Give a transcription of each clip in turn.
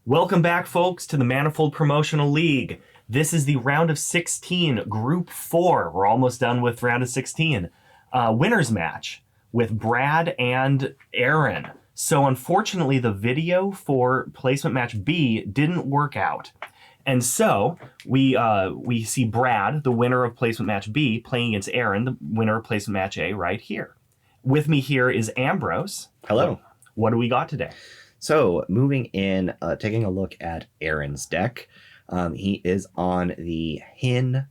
Welcome back, folks, to the Manifold Promotional League. This is the round of 16, Group 4. We're almost done with round of 16. Winners match with Brad and Aaron. So unfortunately, the video for placement match B didn't work out. And so we see Brad, the winner of placement match B, playing against Aaron, the winner of placement match A, right here. With me here is Ambrose. Hello. What do we got today? So moving in, taking a look at Aaron's deck. He is on the Hin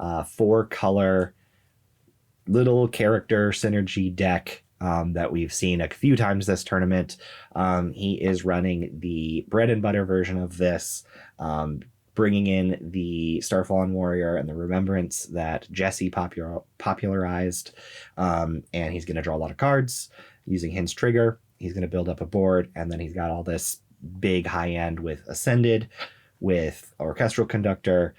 4-color little character synergy deck that we've seen a few times this tournament. He is running the bread and butter version of this, bringing in the Starfallen Warrior and the Remembrance that Jesse popularized. And he's going to draw a lot of cards using Hin's trigger. He's going to build up a board, and then he's got all this big high end with Ascended, with Orchestral Conductor,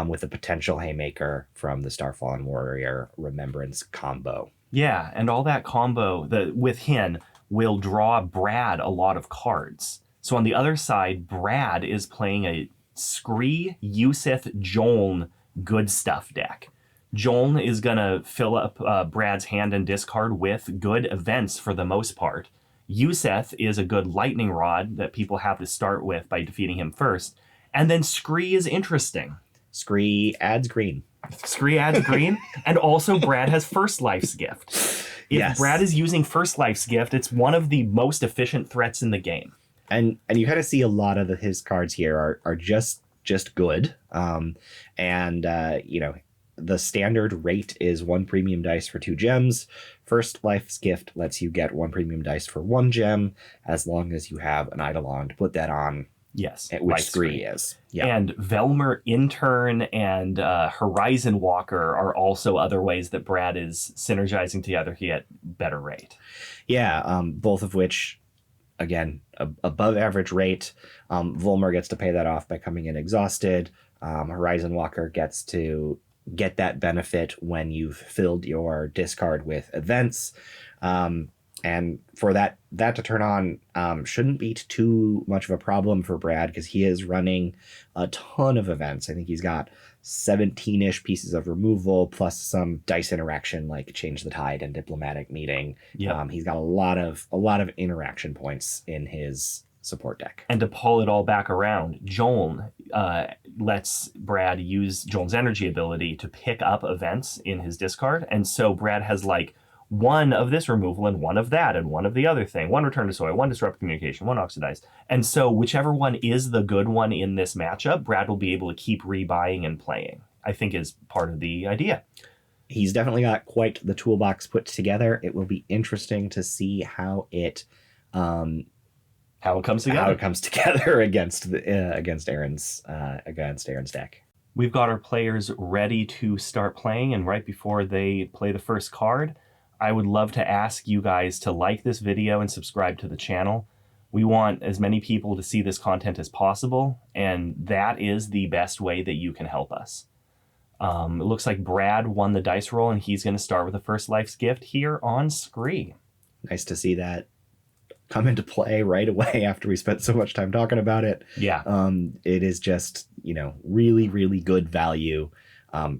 with a potential Haymaker from the Starfallen Warrior Remembrance combo. Yeah, and all that combo with Hin will draw Brad a lot of cards. So on the other side, Brad is playing a Scree, Yusef, Djoln good stuff deck. Djoln is going to fill up Brad's hand and discard with good events for the most part. Yusef is a good lightning rod that people have to start with by defeating him first. And then Scree is interesting. Scree adds green. Scree adds green. And also Brad has First Life's Gift. If Brad is using First Life's Gift, it's one of the most efficient threats in the game. And you kind of see a lot of his cards here are just good. The standard rate is 1 premium dice for 2 gems. First Life's Gift lets you get 1 premium dice for 1 gem, as long as you have an Eidolon to put that on. Yes, which Scree is. Yeah. And Velmer Intern and Horizon Walker are also other ways that Brad is synergizing together to get better rate. Yeah, both of which, again, above average rate. Volmer gets to pay that off by coming in exhausted. Horizon Walker gets to get that benefit when you've filled your discard with events. And for that to turn on shouldn't be too much of a problem for Brad, because he is running a ton of events. I think he's got 17-ish pieces of removal, plus some dice interaction like Change the Tide and Diplomatic Meeting. Yep. He's got a lot of interaction points in his support deck. And to pull it all back around, Djoln lets Brad use Djoln's energy ability to pick up events in his discard. And so Brad has like 1 of this removal and 1 of that and 1 of the other thing. 1 Return to Soil, 1 Disrupt Communication, 1 Oxidize. And so whichever one is the good one in this matchup, Brad will be able to keep rebuying and playing, I think is part of the idea. He's definitely got quite the toolbox put together. It will be interesting to see how it comes together. How it comes together against Aaron's deck. We've got our players ready to start playing, and right before they play the first card, I would love to ask you guys to like this video and subscribe to the channel. We want as many people to see this content as possible, and that is the best way that you can help us. It looks like Brad won the dice roll, and he's going to start with the First Life's Gift here on Scree. Nice to see that come into play right away after we spent so much time talking about it. Yeah. It is just, really, really good value.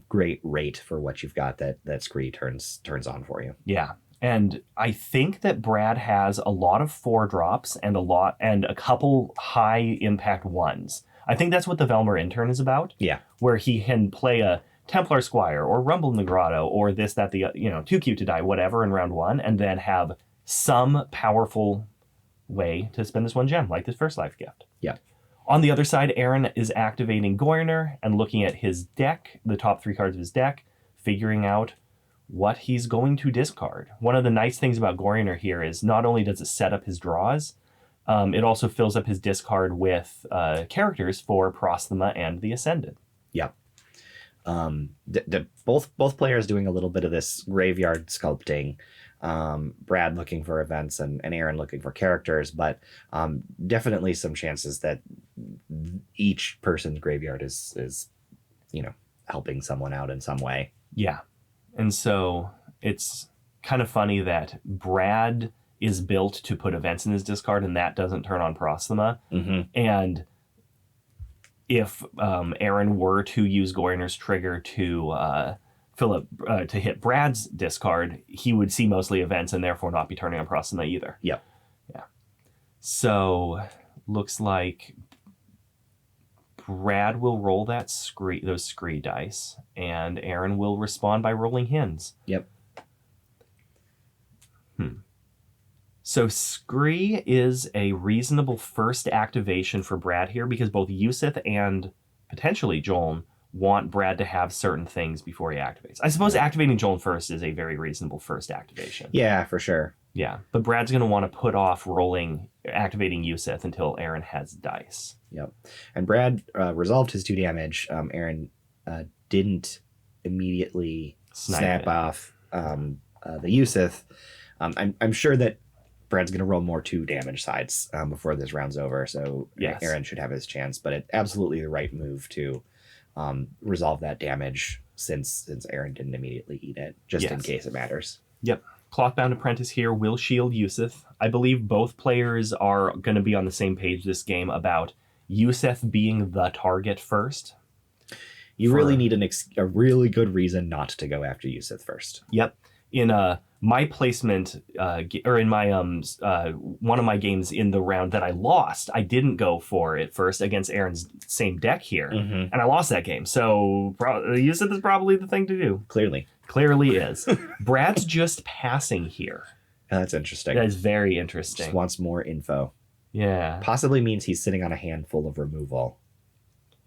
Great rate for what you've got that Scree turns on for you. Yeah. And I think that Brad has a lot of 4-drops and a couple high impact 1s. I think that's what the Velmer Intern is about. Yeah. Where he can play a Templar Squire or Rumble in the Grotto or this, that, the, too cute to die, whatever in round 1, and then have some powerful way to spend this 1 gem, like this First Life Gift. Yeah. On the other side, Aaron is activating Goyourner and looking at his deck, the top 3 cards of his deck, figuring out what he's going to discard. One of the nice things about Goyourner here is not only does it set up his draws, it also fills up his discard with characters for Prosthema and the Ascended. Yeah. Both players doing a little bit of this graveyard sculpting. Brad looking for events and Aaron looking for characters, but definitely some chances that each person's graveyard is helping someone out in some way. Yeah. And so it's kind of funny that Brad is built to put events in his discard, and that doesn't turn on Prosthema. Mm-hmm. And if Aaron were to use Goyourner's trigger to to hit Brad's discard, he would see mostly events and therefore not be turning on Prosthema either. Yep. Yeah. So looks like Brad will roll those Scree dice, and Aaron will respond by rolling Hins. Yep. So Scree is a reasonable first activation for Brad here because both Yusef and potentially Djoln want Brad to have certain things before he activates. I suppose activating Djoln first is a very reasonable first activation. Yeah, for sure. Yeah, but Brad's going to want to put off activating Yusef until Aaron has dice. Yep. And Brad resolved his 2 damage. Aaron didn't immediately snap off the Yusef. I'm sure that Brad's going to roll more 2 damage sides before this round's over, so yes. Aaron should have his chance. But it's absolutely the right move to resolve that damage since Aaron didn't immediately eat it, just in case it matters. Yep. Clothbound Apprentice here will shield Yusef. I believe both players are going to be on the same page this game about Yusef being the target first. You really need a really good reason not to go after Yusef first. Yep. In my placement, or in my one of my games in the round that I lost, I didn't go for it first against Aaron's same deck here, and I lost that game. So Yusef is probably the thing to do. Clearly is. Brad's just passing here. That's interesting. That is very interesting. Just wants more info. Yeah. Possibly means he's sitting on a handful of removal.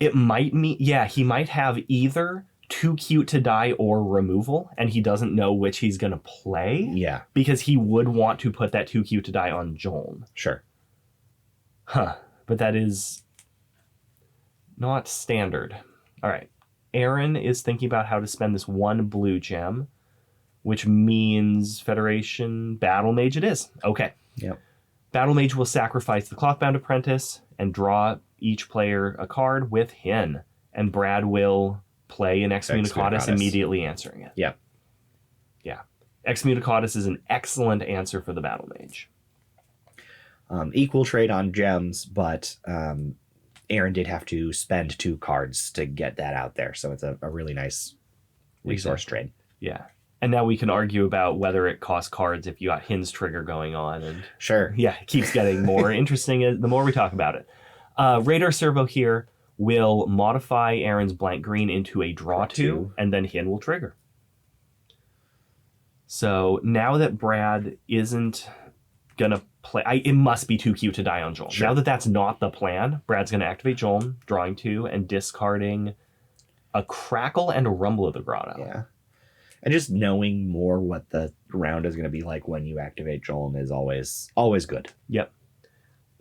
It might mean, he might have either too cute to die or removal, and he doesn't know which he's going to play. Yeah. Because he would want to put that too cute to die on Djoln. Sure. Huh. But that is not standard. All right. Aaron is thinking about how to spend this 1 blue gem, which means Federation Battle Mage it is. Okay. Yep. Battle Mage will sacrifice the Clothbound Apprentice and draw each player a card with Hin, and Brad will play an Excommunicatus immediately answering it. Yep. Yeah. Excommunicatus is an excellent answer for the Battle Mage. Equal trade on gems, but Aaron did have to spend 2 cards to get that out there, so it's a really nice resource trade. Yeah. And now we can argue about whether it costs cards if you got Hin's trigger going on. And sure. Yeah, it keeps getting more interesting the more we talk about it. Radar Servo here will modify Aaron's blank green into a draw 2, and then Hin will trigger. So now that Brad isn't going to play... it must be too cute to die on Djoln. Sure. Now that that's not the plan, Brad's going to activate Djoln, drawing 2, and discarding a Crackle and a Rumble of the Grotto. Yeah. And just knowing more what the round is going to be like when you activate Djoln is always good. Yep.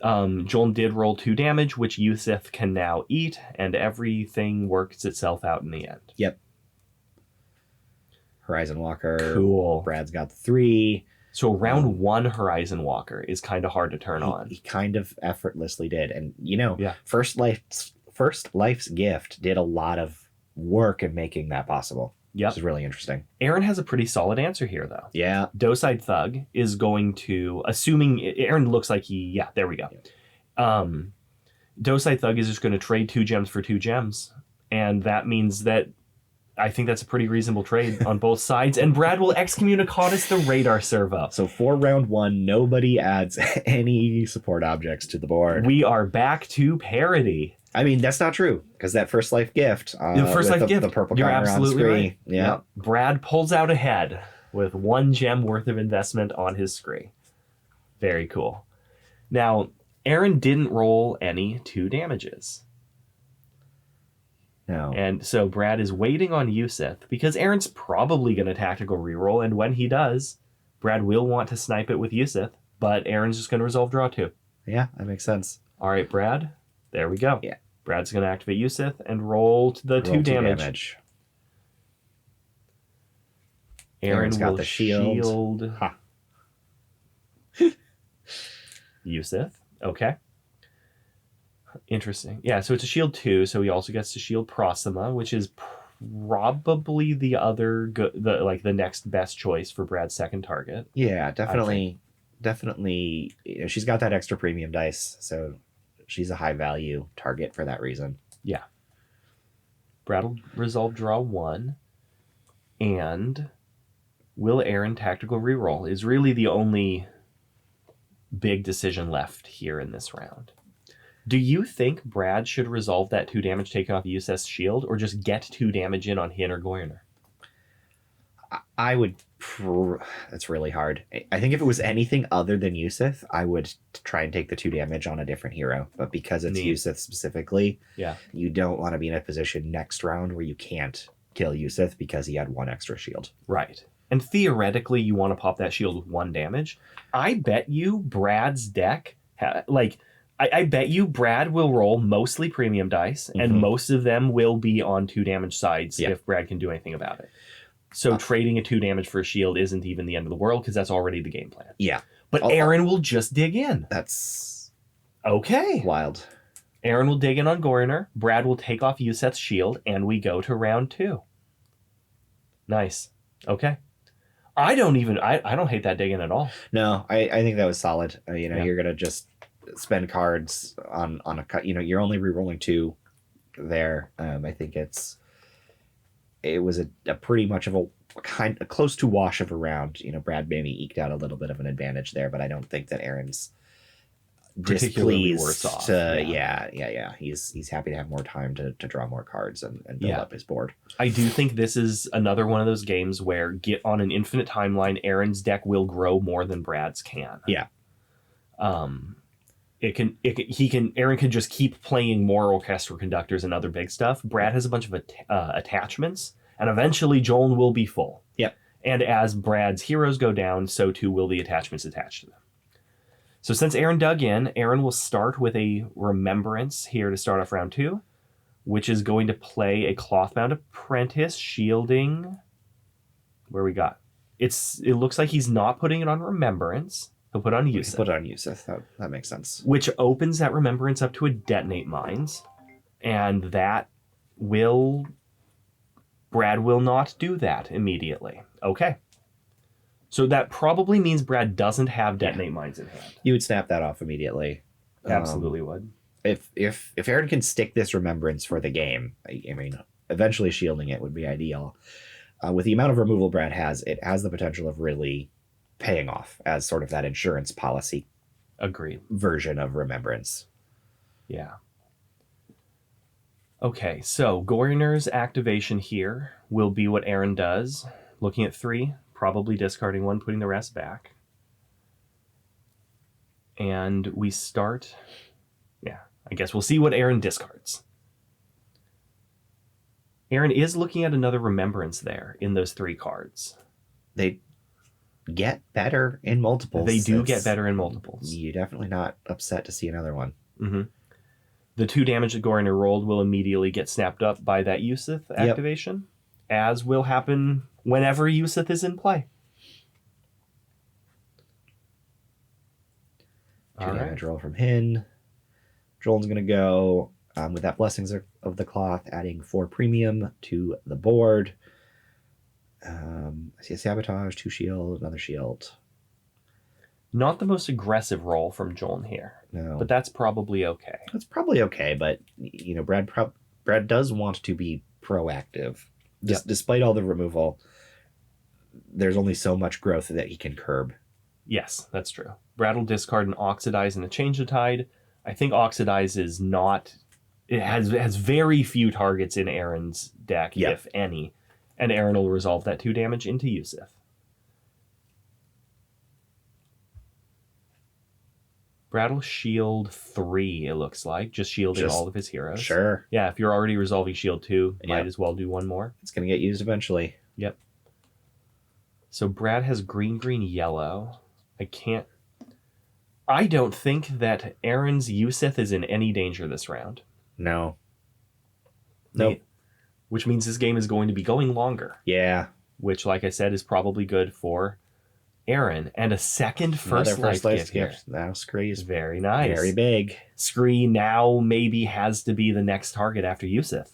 Djoln did roll 2 damage, which Yusef can now eat, and everything works itself out in the end. Yep. Horizon Walker. Cool. Brad's got the 3. So round 1 Horizon Walker is kind of hard to turn on. He kind of effortlessly did. And, First Life's Gift did a lot of work in making that possible. Yep. Which is really interesting. Aaron has a pretty solid answer here, though. Yeah. Doe-Side Thug is going to, assuming Aaron looks like there we go. Yeah. Doe-Side Thug is just going to trade 2 gems for 2 gems. And that means that I think that's a pretty reasonable trade on both sides. And Brad will Excommunicatus the Radar Servo. So for round 1, nobody adds any support objects to the board. We are back to parity. I mean, that's not true, because that First Life Gift, the purple you're counter absolutely on Scree. Right. Yeah. Yep. Brad pulls out ahead with 1 gem worth of investment on his Scree. Very cool. Now, Aaron didn't roll any 2 damages. No. And so Brad is waiting on Yusef, because Aaron's probably going to tactical reroll, and when he does, Brad will want to snipe it with Yusef, but Aaron's just going to resolve draw 2. Yeah, that makes sense. All right, Brad. There we go. Yeah. Brad's going to activate Yusef and roll to the 2 damage. Aaron's got the shield. Huh. Yusef. Okay. Interesting. Yeah, so it's a shield 2, so he also gets to shield Prosthema, which is probably the other the next best choice for Brad's second target. Yeah, definitely. She's got that extra premium dice, so she's a high value target for that reason. Yeah. Brad will resolve draw 1. And will Aaron tactical reroll is really the only big decision left here in this round. Do you think Brad should resolve that 2 damage taken off Yusef's shield, or just get 2 damage in on Hin or Goyourner? I would. That's really hard. I think if it was anything other than Yusef, I would try and take the 2 damage on a different hero. But because it's Yusef specifically, yeah, you don't want to be in a position next round where you can't kill Yusef because he had 1 extra shield. Right. And theoretically, you want to pop that shield with 1 damage. I bet you Brad's deck, I bet you Brad will roll mostly premium dice, and most of them will be on 2 damage sides if Brad can do anything about it. So trading a 2 damage for a shield isn't even the end of the world, because that's already the game plan. Yeah. But Aaron will just dig in. That's okay. Wild. Aaron will dig in on Goyourner. Brad will take off Yusef's shield, and we go to round 2. Nice. Okay. I don't hate that dig in at all. No, I think that was solid. You're going to just spend cards on a cut. You're only re-rolling 2 there. I think it was a pretty much of a close to wash of a round. Brad maybe eked out a little bit of an advantage there, but I don't think that Aaron's particularly worse off. He's happy to have more time to draw more cards and build up his board. I do think this is another one of those games where get on an infinite timeline, Aaron's deck will grow more than Brad's can. Yeah. Aaron can just keep playing more orchestral conductors and other big stuff. Brad has a bunch of attachments, and eventually Djoln will be full. Yep. And as Brad's heroes go down, so too will the attachments attached to them. So since Aaron dug in, Aaron will start with a Remembrance here to start off round 2, which is going to play a Clothbound Apprentice shielding. Where we got? It looks like he's not putting it on Remembrance. He'll put it on Yusef. Put it on Yusef. That makes sense. Which opens that Remembrance up to a Detonate Mines. And Brad will not do that immediately. Okay. So that probably means Brad doesn't have Detonate Mines in hand. You would snap that off immediately. Absolutely would. If Aaron can stick this Remembrance for the game, I mean, eventually shielding it would be ideal. With the amount of removal Brad has, it has the potential of really paying off as sort of that insurance policy. Agreed. Version of Remembrance. Yeah. Okay, so Goyourner's activation here will be what Aaron does. Looking at 3. Probably discarding 1, putting the rest back. And we start... Yeah, I guess we'll see what Aaron discards. Aaron is looking at another Remembrance there in those 3 cards. They get better in multiples. They do get better in multiples. You're definitely not upset to see another one. Mm-hmm. The 2 damage that Goyourner rolled will immediately get snapped up by that Yusef activation, as will happen whenever Yusef is in play. 2 damage roll from Hin. Djoln's going to go with that Blessings of the Cloth, adding 4 premium to the board. I see a Sabotage, 2 shield, another shield. Not the most aggressive roll from Djoln here. No. But that's probably okay. That's probably okay, but Brad does want to be proactive. Despite all the removal, there's only so much growth that he can curb. Yes, that's true. Brad will discard an Oxidize and a Change of Tide. I think Oxidize is not... It has very few targets in Aaron's deck, if any. And Aaron will resolve that 2 damage into Yusef. Brad will shield 3, it looks like. Just shielding all of his heroes. Sure. Yeah, if you're already resolving shield 2, might as well do 1 more. It's going to get used eventually. Yep. So Brad has green, yellow. I don't think that Aaron's Yusef is in any danger this round. No. Nope. Which means this game is going to be going longer. Yeah. Which, like I said, is probably good for Aaron. And a second first life gift. Now Scree is very nice. Very big. Scree now maybe has to be the next target after Yusef.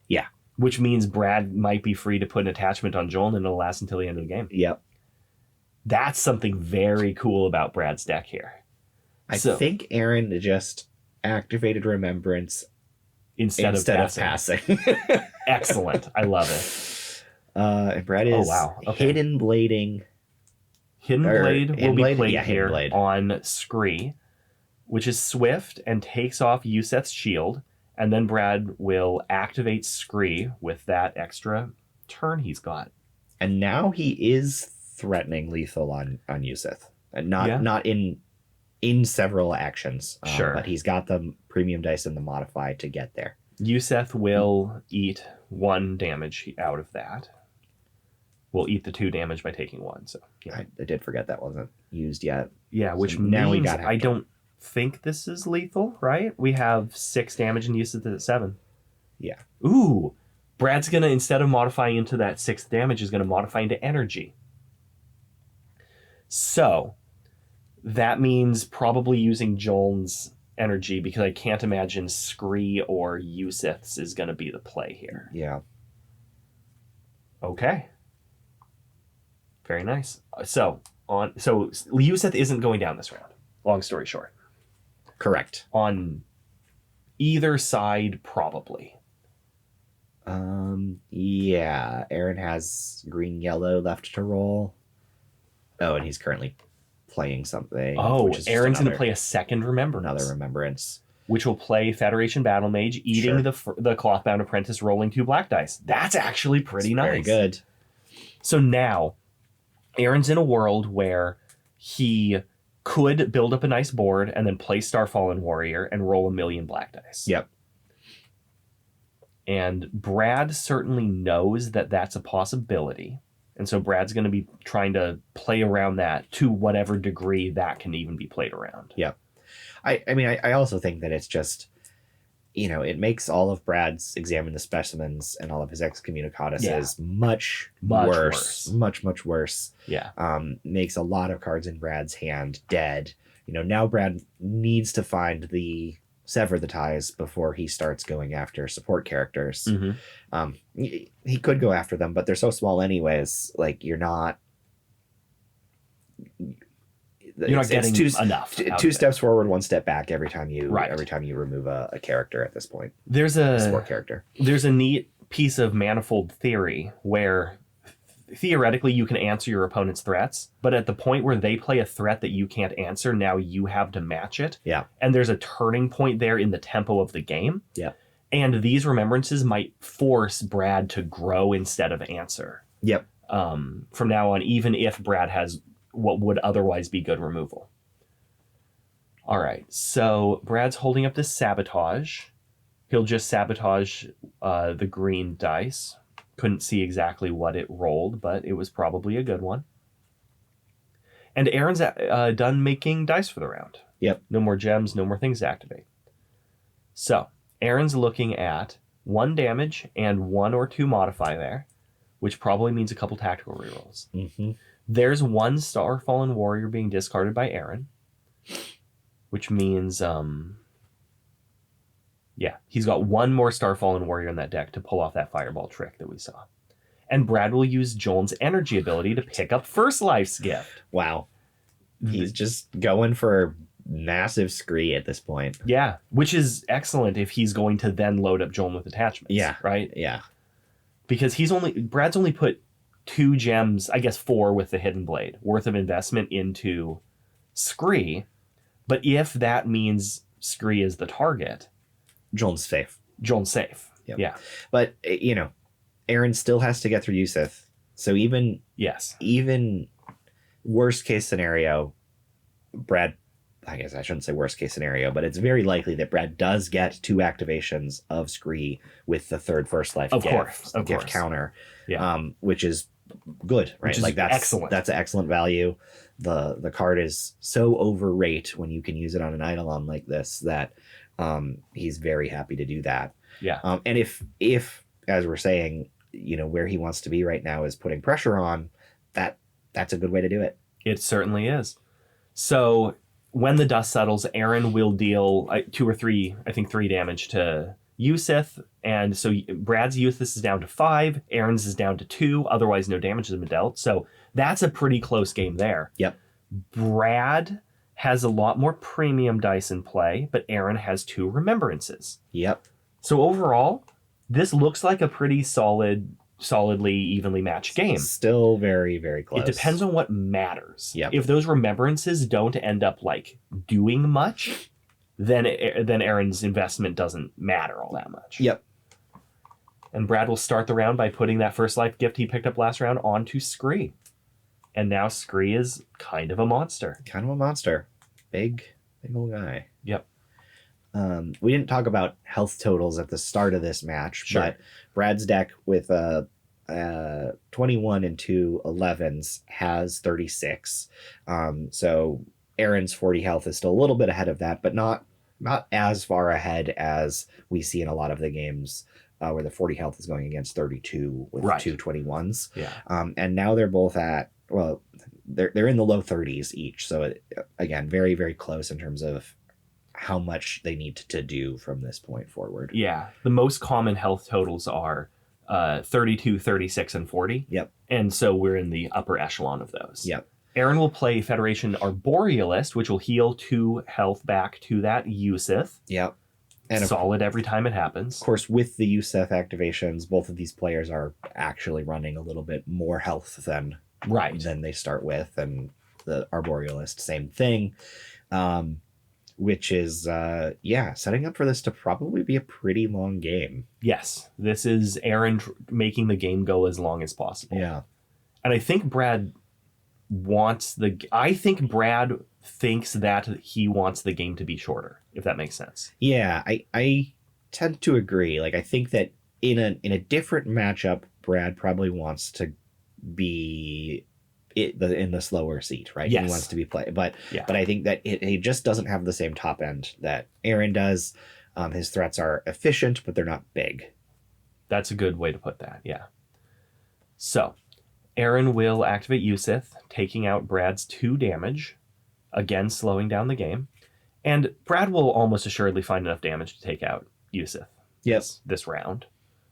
Yeah. Which means Brad might be free to put an attachment on Djoln and it'll last until the end of the game. Yep. That's something very cool about Brad's deck here. I think Aaron just activated Remembrance instead of passing. Excellent. I love it. And Brad is Okay. hidden blading. Hidden Blade will be played Hidden here Blade. on Scree, which is swift and takes off Yusef's shield, and then Brad will activate Scree with that extra turn he's got. And now he is threatening lethal on Yusef. And not in several actions. Sure. But he's got the premium dice and the modify to get there. Yusef will eat 1 damage out of that. Will eat the 2 damage by taking 1. So yeah. I did forget that wasn't used yet. Yeah, which So now we means got I don't think this is lethal, right? We have 6 damage and Yusef at 7. Yeah. Ooh. Brad's gonna, instead of modifying into that 6 damage, is gonna modify into energy. So that means probably using Djoln's energy, because I can't imagine Scree or Yusef's is gonna be the play here. Yeah. Okay. Very nice. So Yusef isn't going down this round. Long story short. Correct. On either side, probably. Yeah. Aaron has green yellow left to roll. Oh, and he's currently playing something. Oh, which is just Aaron's going to play a second Remembrance. another remembrance. Which will play Federation Battle Mage, eating the Clothbound Apprentice, rolling 2 black dice. That's actually pretty nice. Very good. So now, Aaron's in a world where he could build up a nice board and then play Starfallen Warrior and roll 1 million black dice. Yep. And Brad certainly knows that that's a possibility. And so Brad's going to be trying to play around that to whatever degree that can even be played around. Yep. I mean, I also think that it's just, it makes all of Brad's Examine the Specimens and all of his Excommunicatuses much worse. Much worse. Yeah. Makes a lot of cards in Brad's hand dead. Now Brad needs to find the sever the ties before he starts going after support characters. Mm-hmm. He could go after them, but they're so small anyways. Like, you're not getting enough. Two steps forward, 1 step back every time you remove a character at this point. There's a support character. There's a neat piece of Manifold theory where theoretically you can answer your opponent's threats, but at the point where they play a threat that you can't answer, now you have to match it. Yeah. And there's a turning point there in the tempo of the game. Yeah. And these remembrances might force Brad to grow instead of answer. Yep. From now on, even if Brad has what would otherwise be good removal. All right. So Brad's holding up this Sabotage. He'll just sabotage the green dice. Couldn't see exactly what it rolled, but it was probably a good one. And Aaron's done making dice for the round. Yep. No more gems, no more things to activate. So Aaron's looking at 1 damage and 1 or 2 modify there, which probably means a couple tactical rerolls. Mm-hmm. There's 1 Starfallen Warrior being discarded by Aaron, which means, he's got 1 more Starfallen Warrior in that deck to pull off that Fireball trick that we saw. And Brad will use Djoln's energy ability to pick up First Life's gift. Wow. He's just going for massive Scree at this point. Yeah, which is excellent if he's going to then load up Djoln with attachments. Yeah. Right? Yeah. Because Brad's only put 2 gems, I guess 4 with the Hidden Blade, worth of investment into Scree. But if that means Scree is the target, Djoln's safe. Djoln's safe. Yep. Yeah. But, Aaron still has to get through Yusef. So even worst case scenario, Brad, I guess I shouldn't say worst case scenario, but it's very likely that Brad does get 2 activations of Scree with the 3rd First Life gift counter, which is good, right? Like that's excellent. That's an excellent value. The card is so overrate when you can use it on an Eidolon like this that he's very happy to do that. Yeah. And if as we're saying, where he wants to be right now is putting pressure on, that's a good way to do it. It certainly is. So when the dust settles, Aaron will deal 2 or 3, I think 3 damage to Yusef. And so Brad's Yusef is down to 5. Aaron's is down to 2. Otherwise, no damage has been dealt. So that's a pretty close game there. Yep. Brad has a lot more premium dice in play, but Aaron has 2 remembrances. Yep. So overall, this looks like a pretty solidly evenly matched game. Still very, very close. It depends on what matters. Yep. If those remembrances don't end up like doing much, then Aaron's investment doesn't matter all that much. Yep. And Brad will start the round by putting that first life gift he picked up last round onto Scree. And now Scree is kind of a monster. Kind of a monster. Big old guy. Yep. We didn't talk about health totals at the start of this match, Sure. but Brad's deck with 21 and 2 11s has 36. So Aaron's 40 health is still a little bit ahead of that, but not as far ahead as we see in a lot of the games where the 40 health is going against 32 with Right. 2 21s. Yeah. And now they're both at, well, they're in the low 30s each. So again, very, very close in terms of how much they need to do from this point forward. Yeah. The most common health totals are 32, 36, and 40. Yep. And so we're in the upper echelon of those. Yep. Aaron will play Federation Arborealist, which will heal 2 health back to that Yusef. Yep. And Solid every time it happens. of course, with the Yusef activations, both of these players are actually running a little bit more health than they start with. And the Arborealist, same thing. Which is, setting up for this to probably be a pretty long game. Yes. This is Aaron making the game go as long as possible. Yeah. And I think Brad thinks that he wants the game to be shorter, if that makes sense. Yeah, I tend to agree. Like, I think that in a different matchup, Brad probably wants to be in the slower seat, right? Yes. He wants to be but Yeah. I think that he just doesn't have the same top end that Aaron does. His threats are efficient, but they're not big. That's a good way to put that, yeah. So, Aaron will activate Yusef, taking out Brad's 2 damage, again slowing down the game. And Brad will almost assuredly find enough damage to take out Yusef this round.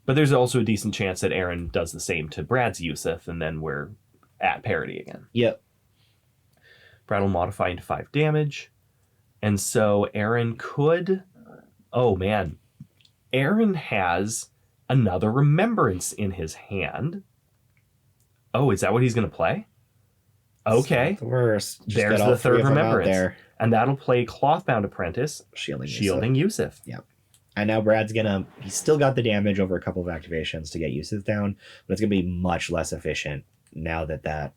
But there's also a decent chance that Aaron does the same to Brad's Yusef, and then we're at parity again. Yep. Brad will modify into 5 damage. And so Aaron could... Oh, man. Aaron has another Remembrance in his hand. Oh, is that what he's going to play? Okay. It's not the worst. Just There's got all the three third of them out Remembrance. there. And that'll play Clothbound Apprentice, Shielding Yusef. Yep. And now Brad's he's still got the damage over a couple of activations to get Yusef down, but it's gonna be much less efficient now that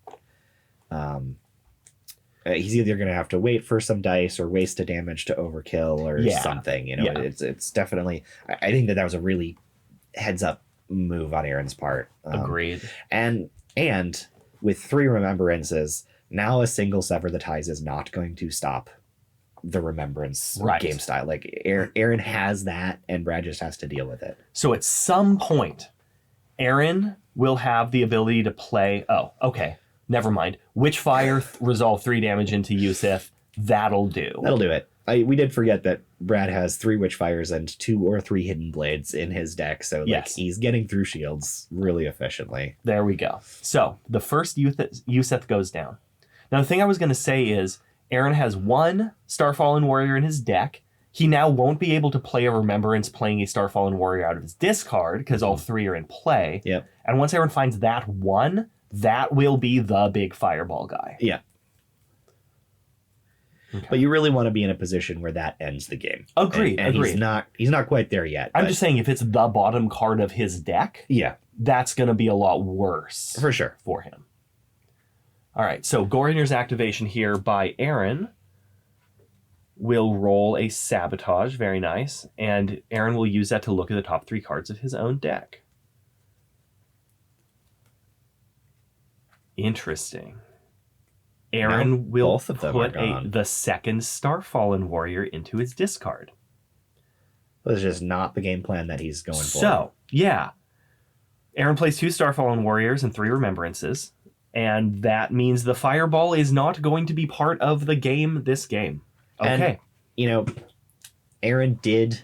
he's either gonna have to wait for some dice or waste a damage to overkill or something. It's definitely. I think that was a really heads up move on Aaron's part. Agreed. And with 3 remembrances, now a single Sever the Ties is not going to stop the remembrance game style. Like Aaron has that, and Brad just has to deal with it. So at some point, Aaron will have the ability to play. Oh, okay. Never mind. Witchfire resolve 3 damage into Yusef. That'll do. That'll do it. We did forget that Brad has 3 Witchfires and 2 or 3 Hidden Blades in his deck, so he's getting through shields really efficiently. There we go. So the first Yusef goes down. Now the thing I was going to say is Aaron has 1 Starfallen Warrior in his deck. He now won't be able to play a Remembrance playing a Starfallen Warrior out of his discard because all 3 are in play. Yep. And once Aaron finds that 1, that will be the big fireball guy. Yeah. Okay. But you really want to be in a position where that ends the game. Agreed. And he's not quite there yet. I'm just saying if it's the bottom card of his deck, that's going to be a lot worse. For sure. For him. All right, so Goyourner's activation here by Aaron will roll a Sabotage, very nice, and Aaron will use that to look at the top 3 cards of his own deck. Interesting. Aaron will put the second Starfallen Warrior into his discard. But it's just not the game plan that he's going for. So, yeah. Aaron plays 2 Starfallen Warriors and 3 Remembrances. And that means the fireball is not going to be part of the game this game. Okay. And, Aaron did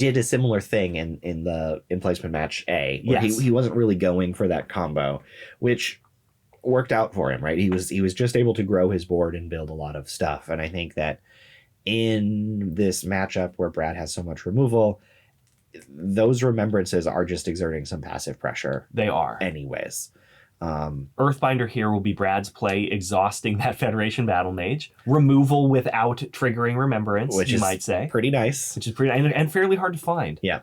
a similar thing in the placement match A, where he wasn't really going for that combo, which worked out for him, right? He was just able to grow his board and build a lot of stuff. And I think that in this matchup where Brad has so much removal, those remembrances are just exerting some passive pressure. They are. Anyways. Earthbinder here will be Brad's play, exhausting that Federation Battle Mage. Removal without triggering remembrance, which you is might say. Pretty nice. Which is pretty and fairly hard to find. Yeah.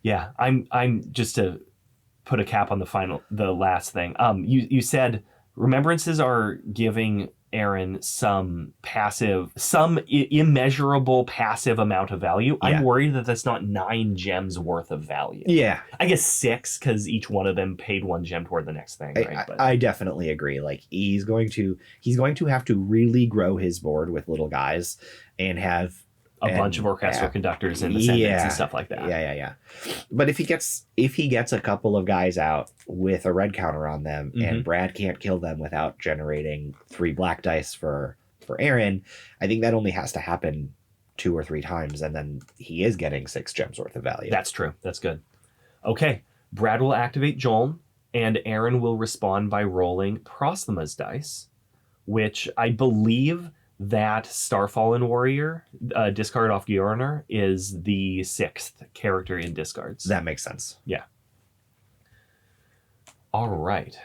Yeah, I'm just to put a cap on the last thing. You said remembrances are giving Aaron some immeasurable passive amount of value. Yeah. I'm worried that that's not 9 gems worth of value. Yeah. I guess 6 because each one of them paid 1 gem toward the next thing. Right? I definitely agree. Like he's going to have to really grow his board with little guys and have a bunch of orchestral conductors and ascendants and stuff like that. Yeah. But if he gets a couple of guys out with a red counter on them, and Brad can't kill them without generating 3 black dice for Aaron, I think that only has to happen 2 or 3 times, and then he is getting 6 gems worth of value. That's true. That's good. Okay, Brad will activate Djoln, and Aaron will respond by rolling Prosthema's dice, which I believe that Starfallen Warrior, discard off Goyourner, is the 6th character in discards. That makes sense. Yeah. All right.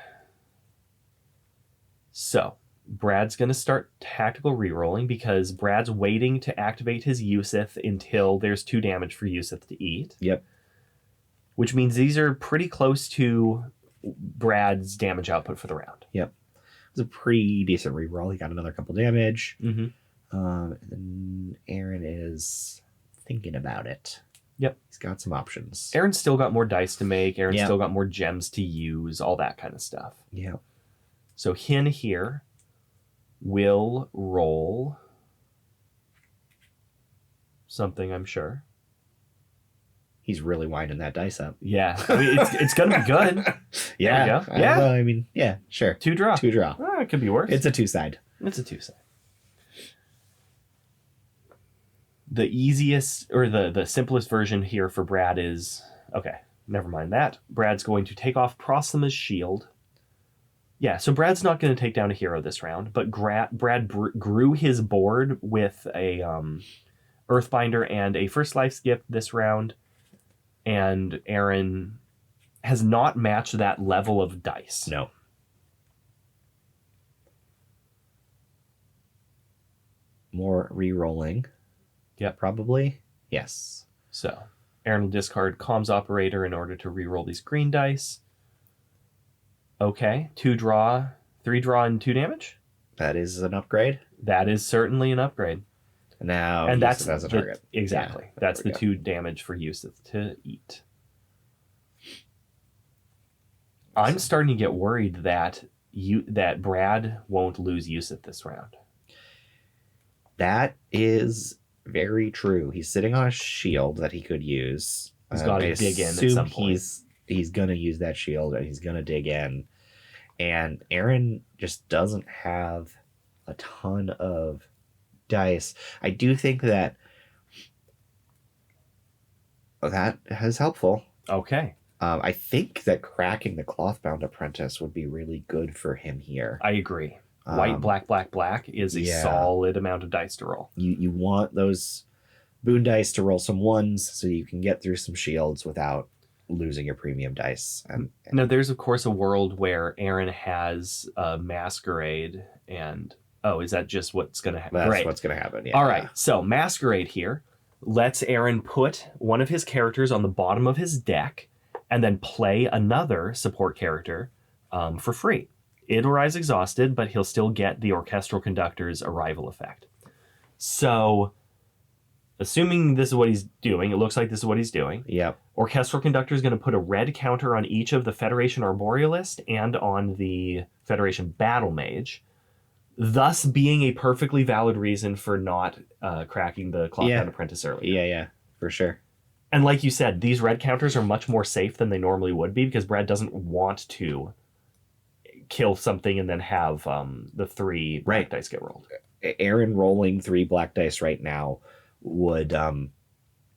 So, Brad's going to start tactical rerolling because Brad's waiting to activate his Yusef until there's 2 damage for Yusef to eat. Yep. Which means these are pretty close to Brad's damage output for the round. Yep. It's a pretty decent reroll. He got another couple damage. Mm-hmm. And then Aaron is thinking about it. Yep. He's got some options. Aaron's still got more dice to make. Aaron's still got more gems to use, all that kind of stuff. Yeah. So Hin here will roll something, I'm sure. He's really winding that dice up. Yeah. I mean, it's going to be good. Yeah. There you go. Yeah. I mean, yeah, sure. 2 draw. 2 draw. Oh, it could be worse. It's a 2-side. It's a 2-side. The easiest or the simplest version here for Brad is, okay, never mind that. Brad's going to take off Prosthema's shield. Yeah, so Brad's not going to take down a hero this round, but Brad grew his board with a Earthbinder and a First Life Skip this round, and Aaron has not matched that level of dice. No. More re-rolling. Yep. Probably. Yes. So Aaron will discard Comms Operator in order to re-roll these green dice. Okay, 2 draw, 3 draw, and 2 damage. That is an upgrade. That is certainly an upgrade. Now, and that's as a target. Exactly. Yeah, that's the 2 damage for Yusef to eat. I'm starting to get worried that Brad won't lose Yusef this round. That is very true. He's sitting on a shield that he could use. He's got to dig in at some point. He's going to use that shield and he's going to dig in. And Aaron just doesn't have a ton of dice. I do think that is helpful. Okay. I think that cracking the Clothbound Apprentice would be really good for him here. I agree. White, black, black, black is a solid amount of dice to roll. You want those boon dice to roll some 1s so you can get through some shields without losing your premium dice. Now, there's, of course, a world where Aaron has a Masquerade and... Oh, is that just what's going to happen? That's what's going to happen, yeah. All right, so Masquerade here lets Aaron put one of his characters on the bottom of his deck and then play another support character for free. It'll rise exhausted, but he'll still get the Orchestral Conductor's arrival effect. So, assuming this is what he's doing, it looks like this is what he's doing. Yep. Orchestral Conductor is going to put a red counter on each of the Federation Arborealist and on the Federation Battle Mage, thus being a perfectly valid reason for not cracking the Clothbound Apprentice early. Yeah, for sure. And like you said, these red counters are much more safe than they normally would be because Brad doesn't want to kill something and then have the 3 black dice get rolled. Aaron rolling 3 black dice right now would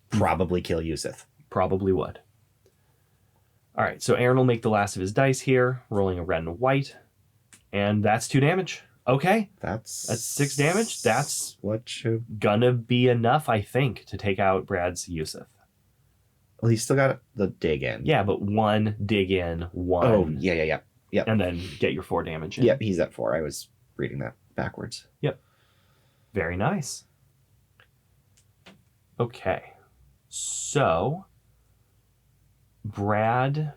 probably kill Yusef. Probably would. All right, so Aaron will make the last of his dice here, rolling a red and a white, and that's 2 damage. Okay, That's 6 damage. That's what should. gonna be enough, I think, to take out Brad's Yusef. Well, he's still got the dig in. Yeah, but 1 dig in, 1. Oh, yeah. Yep. And then get your 4 damage in. Yep, he's at 4. I was reading that backwards. Yep. Very nice. Okay. So Brad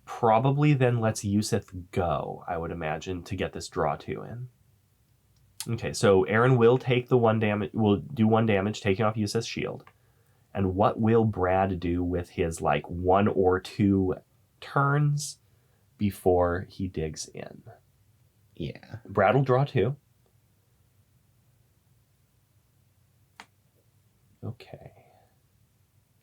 probably then lets Yusef go, I would imagine, to get this draw 2 in. Okay, so Aaron will take the 1 damage, will do 1 damage, taking off Yusef's shield. And what will Brad do with his 1 or 2 turns before he digs in? Yeah. Brad will draw 2. Okay.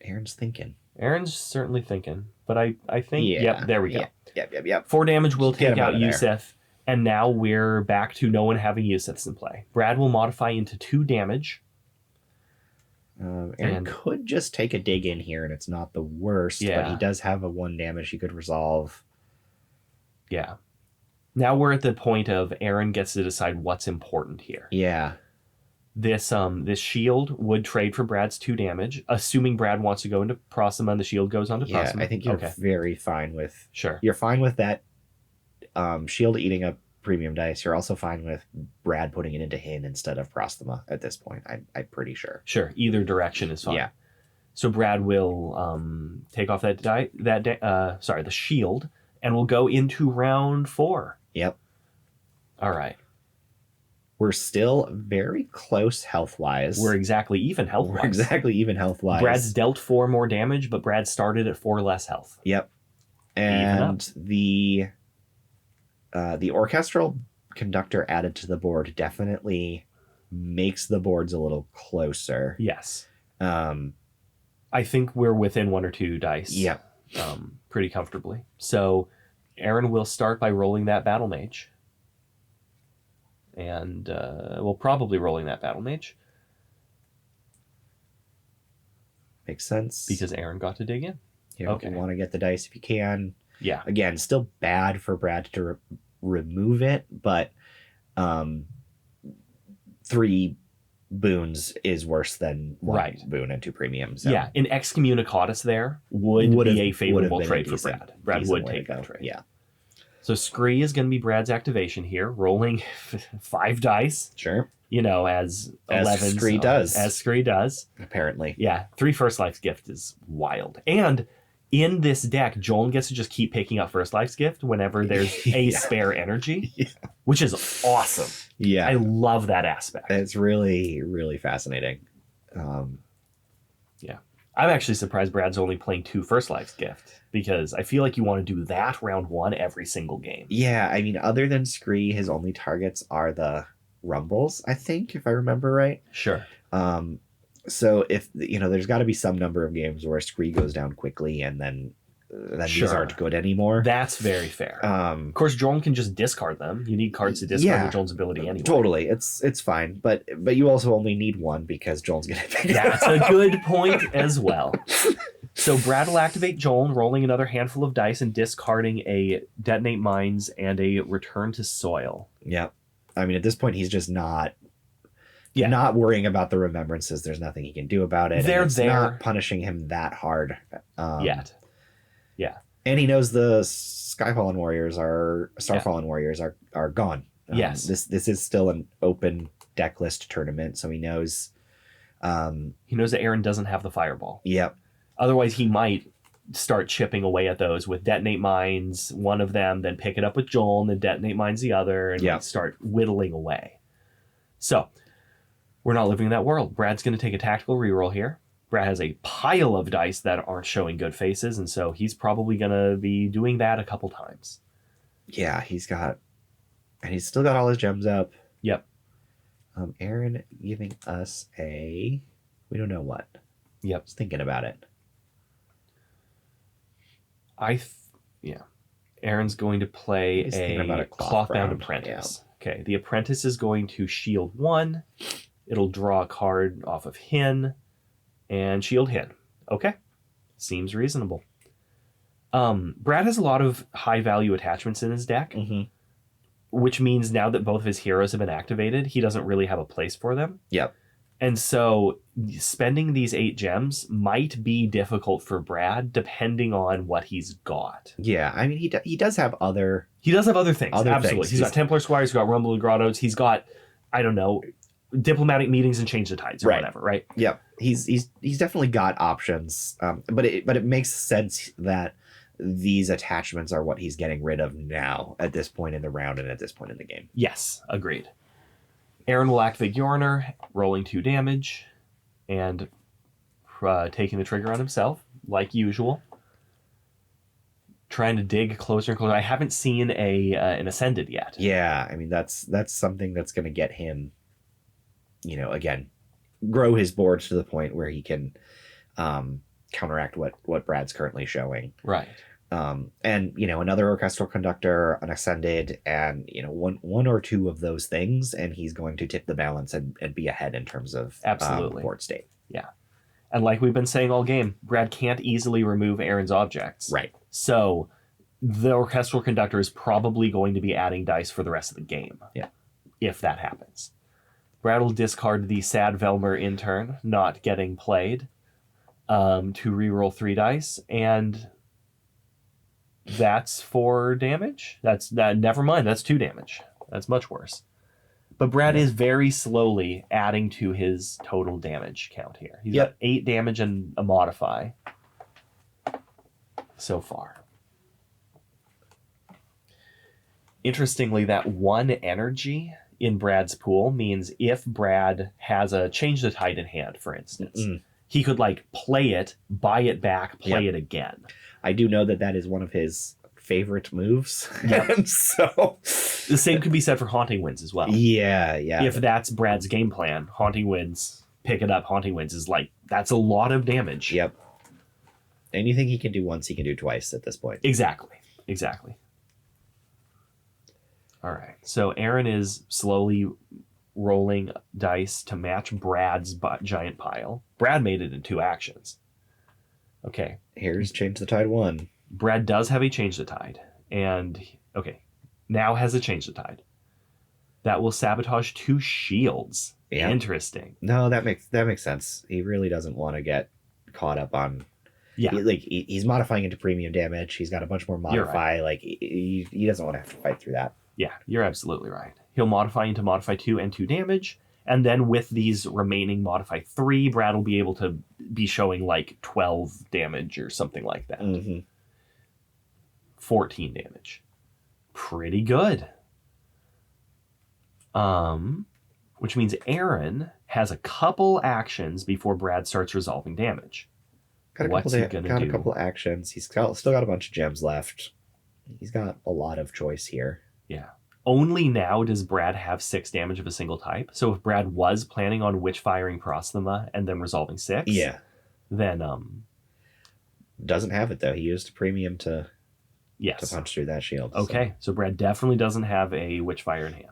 Aaron's thinking. Aaron's certainly thinking, but I think, yep, there we go. Yep. 4 damage will Get take him out out of there. Yusef, and now we're back to no one having Yusefs in play. Brad will modify into 2 damage. Aaron And- could just take a dig in here, and it's not the worst, but Yeah. he does have a 1 damage he could resolve. Yeah. Now we're at the point of Aaron gets to decide what's important here. Yeah. This shield would trade for Brad's 2 damage, assuming Brad wants to go into Prosthema and the shield goes onto Yeah, Prosthema. I think you're okay. very fine with... Sure. You're fine with that shield eating up premium dice. You're also fine with Brad putting it into Hin instead of Prosthema at this point. I'm pretty sure. Sure. Either direction is fine. Yeah. So Brad will take off the shield, and we'll go into round 4. Yep. All right. We're still very close health-wise. We're exactly even health-wise. We're exactly even health-wise. Brad's dealt 4 more damage, but Brad started at 4 less health. Yep. And the orchestral conductor added to the board definitely makes the boards a little closer. Yes. Um, I think we're within 1 or 2 dice. yeah. Pretty comfortably. So Aaron will start by rolling that Battle Mage. And we'll probably rolling that Battle Mage. Makes sense. Because Aaron got to dig in. you okay. want to get the dice if you can. Yeah. Again, still bad for Brad to remove it, but 3 boons is worse than 1 Right. boon and 2 premiums. So Yeah, an excommunicatus there would Would've- be a favorable would've been a trade for decent- Brad. Brad decent would way to take that go. trade. Yeah, So Scree is going to be Brad's activation here, rolling 5 dice, sure. as 11s. Scree does. As Scree does. Apparently. Yeah, 3 First Life's Gift is wild. And in this deck, Djoln gets to just keep picking up First Life's Gift whenever there's a Yeah. spare energy, Yeah. which is awesome. Yeah. I love that aspect. It's really, really fascinating. I'm actually surprised Brad's only playing 2 First Life's Gift, because I feel like you want to do that round 1 every single game. Yeah, I mean, other than Scree, his only targets are the Rumbles, I think, if I remember right. Sure. So if, there's got to be some number of games where Scree goes down quickly and then these Sure. aren't good anymore. That's very fair. Um, Of course, Djoln can just discard them. You need cards to discard Yeah. with Djoln's ability anyway. Totally, it's fine, but you also only need 1 because Joel's gonna pick it That's up. a good point as well. So Brad will activate Djoln, rolling another handful of dice and discarding a Detonate Mines and a Return to Soil. Yeah, I mean, at this point, he's just not Yeah. worrying about the remembrances. There's nothing he can do about it. They're and it's there. not punishing him that hard Yet. Yeah. And he knows the Starfallen Warriors are gone. Yes. This is still an open deck list tournament, so he knows. He knows that Aaron doesn't have the Fireball. Yep. Otherwise, he might start chipping away at those with Detonate Mines, one of them, then pick it up with Djoln, then Detonate Mines the other, and Yeah. start whittling away. So, we're not living in that world. Brad's going to take a tactical reroll here. Brad has a pile of dice that aren't showing good faces, and so he's probably going to be doing that a couple times. Yeah, he's still got all his gems up. Yep. Aaron giving us we don't know what. Yep. Just thinking about it. Aaron's going to play He's thinking about a a Clothbound Clothbound, Apprentice. Okay, the Apprentice is going to shield 1. It'll draw a card off of Hin and shield Hin. Okay, seems reasonable. Brad has a lot of high value attachments in his deck. Mm-hmm. which means now that both of his heroes have been activated, he doesn't really have a place for them. Yep. And so spending these 8 gems might be difficult for Brad, depending on what he's got. Yeah, I mean, he does have other... He does have other things, absolutely. Things. He's got Templar Squires, he's got Rumble Grottos, he's got, I don't know, diplomatic meetings and change the tides or whatever, right? Yep. He's definitely got options, but it makes sense that these attachments are what he's getting rid of now at this point in the round and at this point in the game. Yes, agreed. Aaron will activate Goyourner, rolling 2 damage, and taking the trigger on himself, like usual. Trying to dig closer and closer. I haven't seen an Ascended yet. Yeah, I mean, that's something that's going to get him, again, grow his boards to the point where he can counteract what Brad's currently showing. Right. And another orchestral conductor, an Ascended, and one or two of those things, and he's going to tip the balance and be ahead in terms of absolutely board state. Yeah, and like we've been saying all game, Brad can't easily remove Aaron's objects. Right. So the orchestral conductor is probably going to be adding dice for the rest of the game. Yeah. If that happens, Brad will discard the Sad Velmer intern, not getting played, to reroll 3 dice, and that's 4 damage. Never mind. That's 2 damage. That's much worse. But Brad is very slowly adding to his total damage count here. He's got 8 damage and a modify so far. Interestingly, that 1 energy in Brad's pool means if Brad has a Change the Tide in hand, for instance, he could play it, buy it back, play it again. I do know that is one of his favorite moves. Yep. So the same could be said for Haunting Winds as well. Yeah. If that's Brad's game plan, Haunting Winds, pick it up. Haunting Winds is that's a lot of damage. Yep. Anything he can do once, he can do twice at this point. Exactly. All right. So Aaron is slowly rolling dice to match Brad's giant pile. Brad made it in 2 actions. Okay. Here's Change the Tide 1. Brad does have a Change the Tide. And, now has a Change the Tide. That will sabotage 2 shields. Yeah. Interesting. No, that makes sense. He really doesn't want to get caught up on... Yeah. He's modifying into premium damage. He's got a bunch more modify. Right. He doesn't want to have to fight through that. Yeah, you're absolutely right. He'll modify into modify 2 and 2 damage. And then with these remaining modify 3, Brad will be able to be showing 12 damage or something like that. 14 damage. Pretty good. Which means Aaron has a couple actions before Brad starts resolving damage. What's he gonna do? A couple actions. He's still got a bunch of gems left. He's got a lot of choice here. Yeah. Only now does Brad have 6 damage of a single type. So if Brad was planning on witch-firing Prosthema and then resolving 6, then doesn't have it though. He used a premium to punch through that shield. Okay, so Brad definitely doesn't have a witch-fire in hand.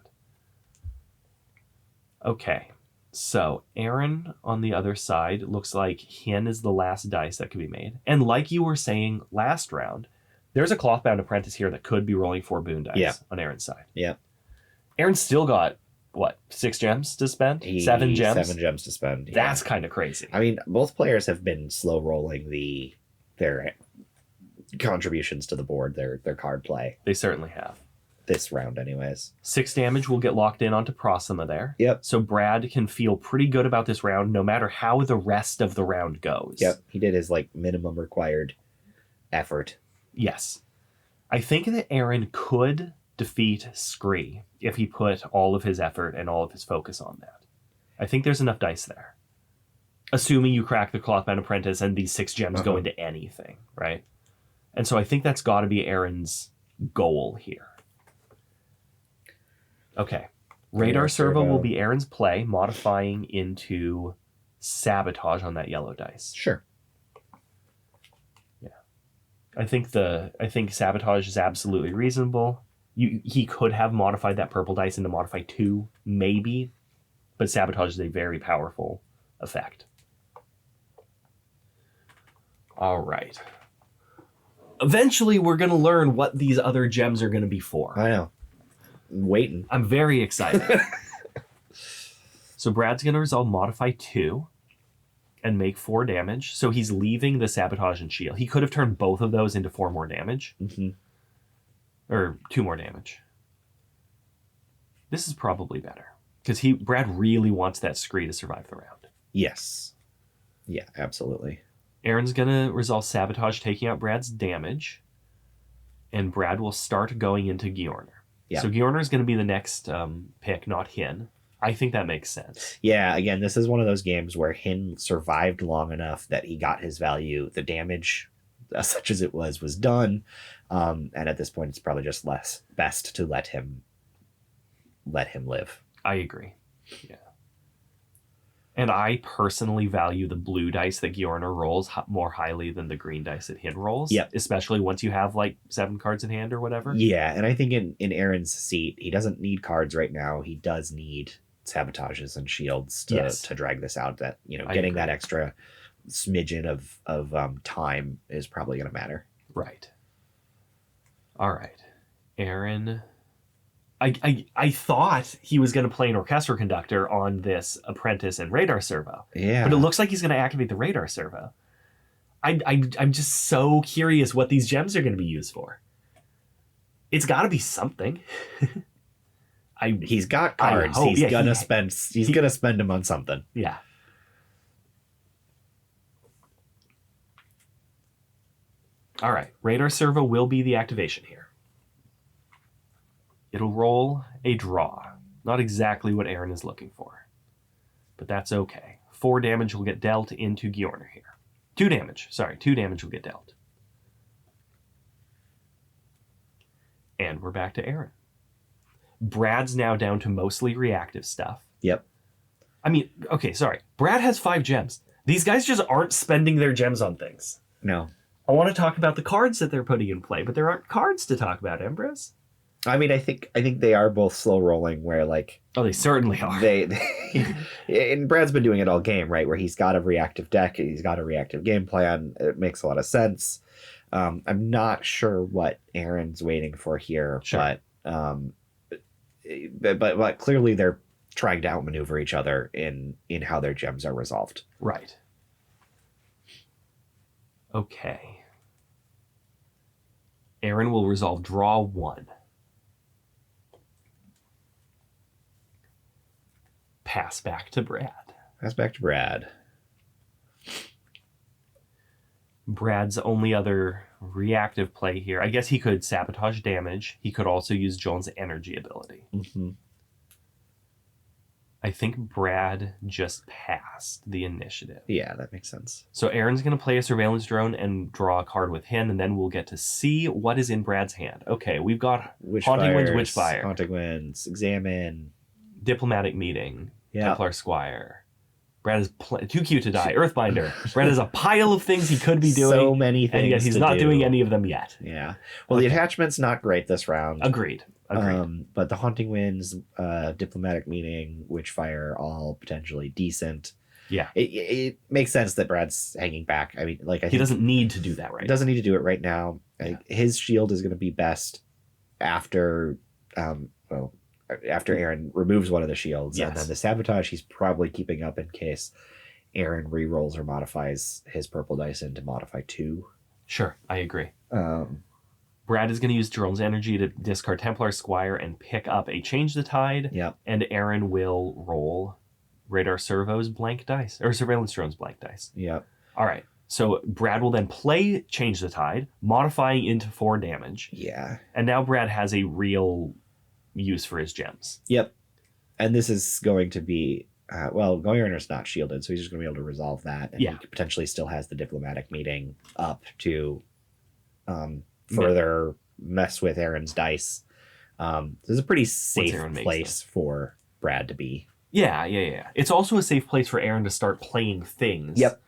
Okay, so Aaron on the other side looks like Hin is the last dice that could be made. And like you were saying last round, there's a Clothbound Apprentice here that could be rolling 4 boon dice on Aaron's side. Yeah. Aaron's still got, 6 gems to spend? 7 gems? 7 gems to spend. Yeah. That's kind of crazy. I mean, both players have been slow rolling their contributions to the board, their card play. They certainly have. This round anyways. 6 damage will get locked in onto Prosthema there. Yep. So Brad can feel pretty good about this round no matter how the rest of the round goes. Yep. He did his minimum required effort. Yes. I think that Aaron could defeat Scree if he put all of his effort and all of his focus on that. I think there's enough dice there. Assuming you crack the Clothbound Apprentice and these 6 gems go into anything, right? And so I think that's got to be Aaron's goal here. Okay. Radar Servo will be Aaron's play, modifying into Sabotage on that yellow dice. Sure. I think Sabotage is absolutely reasonable. He could have modified that purple dice into modify 2, maybe, but Sabotage is a very powerful effect. All right. Eventually, we're going to learn what these other gems are going to be for. I know. waiting. I'm very excited. So Brad's going to resolve Modify 2 and make 4 damage. So he's leaving the Sabotage and Shield. He could have turned both of those into 4 more damage. Or 2 more damage. This is probably better. Because Brad really wants that Scree to survive the round. Yes. Yeah, absolutely. Aaron's going to resolve Sabotage, taking out Brad's damage. And Brad will start going into Goyourner. Yeah. So Goyourner is going to be the next pick, not Hin. I think that makes sense. Yeah, again, this is one of those games where Hin survived long enough that he got his value. The damage, such as it was done. And at this point, it's probably just best to let him live. I agree. Yeah. And I personally value the blue dice that Goyourner rolls more highly than the green dice that Hin rolls. Yep. Especially once you have like 7 cards in hand or whatever. Yeah, and I think in Aaron's seat, he doesn't need cards right now. He does need sabotages and shields to drag this out. That getting that extra smidgen of time is probably going to matter. Right. All right. Aaron... I thought he was going to play an orchestra conductor on this apprentice and radar servo. Yeah. But it looks like he's going to activate the radar servo. I'm just so curious what these gems are going to be used for. It's got to be something. He's got cards. He's gonna spend them on something. Yeah. All right. Radar servo will be the activation here. It'll roll a draw. Not exactly what Aaron is looking for. But that's okay. 4 damage will get dealt into Goyourner here. 2 damage. Sorry, 2 damage will get dealt. And we're back to Aaron. Brad's now down to mostly reactive stuff. Yep. I mean, okay, sorry. Brad has 5 gems. These guys just aren't spending their gems on things. No. I want to talk about the cards that they're putting in play, but there aren't cards to talk about, Ambrose. I mean, I think they are both slow rolling. Where they certainly are. And Brad's been doing it all game, right? Where he's got a reactive deck, he's got a reactive game plan. It makes a lot of sense. I'm not sure what Aaron's waiting for here, sure. but clearly they're trying to outmaneuver each other in how their gems are resolved. Right. Okay. Aaron will resolve draw 1. Pass back to Brad. Brad's only other reactive play here. I guess he could sabotage damage. He could also use Djoln's energy ability. Mm-hmm. I think Brad just passed the initiative. Yeah, that makes sense. So Aaron's going to play a surveillance drone and draw a card with him, and then we'll get to see what is in Brad's hand. Okay, we've got Haunting Winds, Witchfire. Haunting Winds, Examine. Diplomatic Meeting. Yeah. Templar Squire. Brad is too cute to die. Earthbinder. Brad has a pile of things he could be doing. So many things. And yet he's not doing any of them yet. Yeah. Well, the attachment's not great this round. Agreed. But the Haunting Winds, Diplomatic Meeting, Witchfire, all potentially decent. Yeah. It makes sense that Brad's hanging back. I mean, he doesn't need to do that right now. Doesn't need to do it right now. Yeah. His shield is going to be best after Aaron removes one of the shields. Yes. And then the sabotage he's probably keeping up in case Aaron re-rolls or modifies his purple dice into modify 2. Sure, I agree. Brad is going to use Djoln's energy to discard Templar Squire and pick up a Change the Tide. Yep. And Aaron will roll Radar Servo's blank dice, or Surveillance Drone's blank dice. Yep. All right. So Brad will then play Change the Tide, modifying into 4 damage. Yeah. And now Brad has a real use for his gems. Yep. And this is going to be Goyourner's not shielded, so he's just going to be able to resolve that. And he potentially still has the Diplomatic Meeting up to further mess with Aaron's dice. This is a pretty safe place for Brad to be. Yeah. It's also a safe place for Aaron to start playing things. Yep.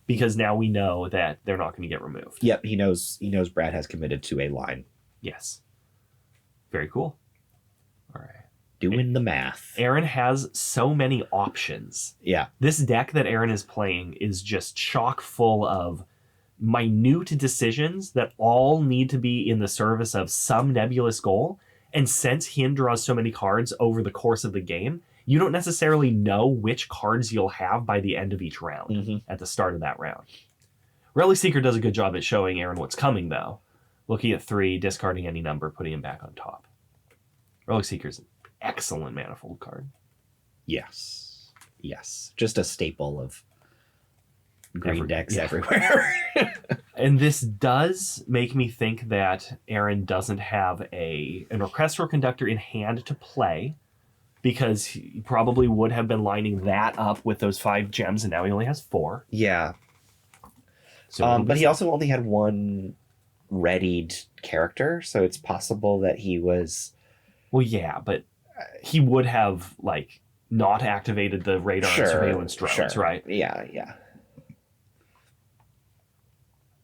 Because now we know that they're not going to get removed. Yep. He knows Brad has committed to a line. Yes. Very cool. All right. Doing the math. Aaron has so many options. Yeah. This deck that Aaron is playing is just chock full of minute decisions that all need to be in the service of some nebulous goal. And since Hin draws so many cards over the course of the game, you don't necessarily know which cards you'll have by the end of each round at the start of that round. Relic Seeker does a good job at showing Aaron what's coming, though. Looking at 3, discarding any number, putting him back on top. Relic Seeker's an excellent Manifold card. Yes. Just a staple of green decks everywhere. And this does make me think that Aaron doesn't have an orchestral conductor in hand to play, because he probably would have been lining that up with those 5 gems, and now he only has 4. Yeah. So, but he also only had 1 readied character, so it's possible that he was... Well, yeah, but he would have, like, not activated the radar and surveillance drones, right? Yeah.